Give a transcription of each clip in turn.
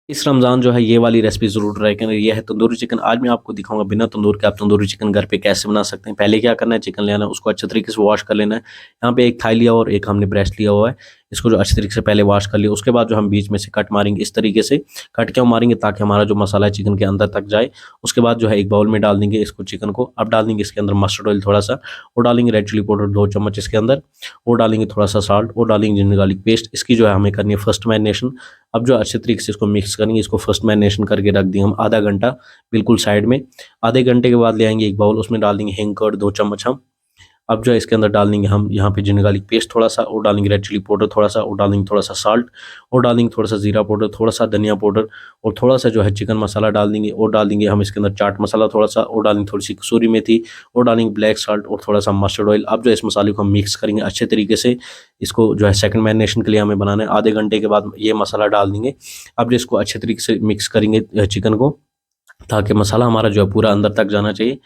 इस रमज़ान जो है ये वाली रेसिपी ज़रूर ट्राई करें। ये है तंदूरी चिकन। आज मैं आपको दिखाऊँगा बिना तंदूर के आप तंदूरी चिकन घर पे कैसे बना सकते हैं। पहले क्या करना है, चिकन लेना है, उसको अच्छे तरीके से वॉश कर लेना है। यहाँ पे एक थाई लिया और एक हमने ब्रेस्ट लिया हुआ है। इसको जो अच्छे तरीके से पहले वॉश कर लिया, उसके बाद जो हम बीच में से कट मारेंगे इस तरीके से। कट क्यों मारेंगे? ताकि हमारा जो मसाला है चिकन के अंदर तक जाए। उसके बाद जो है एक बाउल में डाल देंगे इसको चिकन को। अब डाल देंगे इसके अंदर मस्टर्ड ऑयल थोड़ा-सा, और डालेंगे रेड चिली पाउडर 2 चम्मच इसके अंदर, और डालेंगे थोड़ा-सा साल्ट, और डालेंगे जिंजर गार्लिक पेस्ट। इसकी जो है हमें करनी है फर्स्ट मैरिनेशन। अब जो अच्छे तरीके से इसको मिक्स करेंगे, इसको फर्स्ट मैरिनेशन करके रख देंगे हम आधा घंटा बिल्कुल साइड में। आधे घंटे के बाद ले आएंगे एक बाउल, उसमें डाल देंगे हींग कर्ड 2 चम्मच हम। अब जो है इसके अंदर डाल देंगे हम यहाँ पे जिंजर गार्लिक पेस्ट थोड़ा-सा, और डालेंगे रेड चिली पाउडर थोड़ा-सा, और डालेंगे थोड़ा-सा साल्ट, और डालेंगे थोड़ा-सा जीरा पाउडर, थोड़ा-सा धनिया पाउडर, और थोड़ा-सा जो है चिकन मसाला डाल देंगे, और डाल देंगे हम इसके अंदर चाट मसाला थोड़ा-सा, और डालेंगे थोड़ी-सी कसूरी मेथी, और डालेंगे ब्लैक सॉल्ट, और थोड़ा-सा मस्टर्ड ऑयल। अब जो इस मसाले को हम मिक्स करेंगे अच्छे तरीके से। इसको जो है सेकंड मैरिनेशन के लिए हमें बनाना है। आधे घंटे के बाद ये मसाला डाल देंगे। अब जो इसको अच्छे तरीके से मिक्स करेंगे चिकन को, ताकि मसाला हमारा जो है पूरा अंदर तक जाना चाहिए।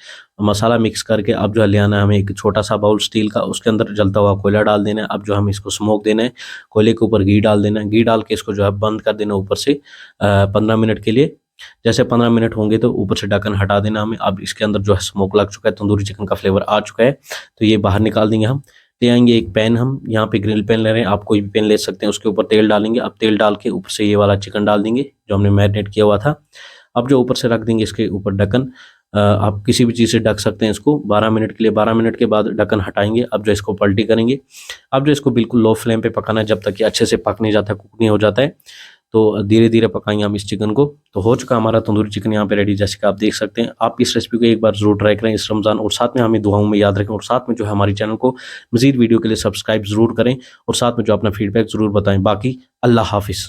मसाला मिक्स करके अब जो है ले आना है हमें एक छोटा-सा बाउल स्टील का, उसके अंदर जलता हुआ कोयला डाल देना है। अब जो हम इसको स्मोक देना है, कोयले के ऊपर घी डाल देना है। घी डाल के इसको जो है बंद कर देना ऊपर से 15 मिनट के लिए। जैसे 15 मिनट होंगे तो ऊपर से ढक्कन हटा देना हमें। अब इसके अंदर जो है स्मोक लग चुका है, तंदूरी चिकन का फ्लेवर आ चुका है, तो ये बाहर निकाल देंगे हम। ले आएँगे एक पैन, हम यहाँ पे ग्रिल पैन ले रहे हैं, आप कोई भी पैन ले सकते हैं। उसके ऊपर तेल डालेंगे। अब तेल डाल के ऊपर से ये वाला चिकन डाल देंगे जो हमने मैरिनेट किया हुआ था। अब जो ऊपर से रख देंगे इसके ऊपर ढक्कन। आप किसी भी चीज़ से ढक सकते हैं इसको 12 मिनट के लिए। 12 मिनट के बाद ढक्कन हटाएँगे। अब जो इसको पलटी करेंगे। अब जो इसको बिल्कुल लो फ्लेम पे पकाना है जब तक ये अच्छे से पक नहीं जाता है, कुक नहीं हो जाता है। तो धीरे-धीरे पकाएँगे हम इस चिकन को। तो हो चुका हमारा तंदूरी चिकन यहाँ पे रेडी, जैसे कि आप देख सकते हैं। आप इस रेसिपी को एक बार ज़रूर ट्राई करें इस रमज़ान, और साथ में हमें दुआओं में याद रखें, और साथ में जो है हमारे चैनल को मज़ीद वीडियो के लिए सब्सक्राइब ज़रूर करें, और साथ में जो अपना फीडबैक ज़रूर बताएँ। बाकी अल्लाह हाफ़िज़।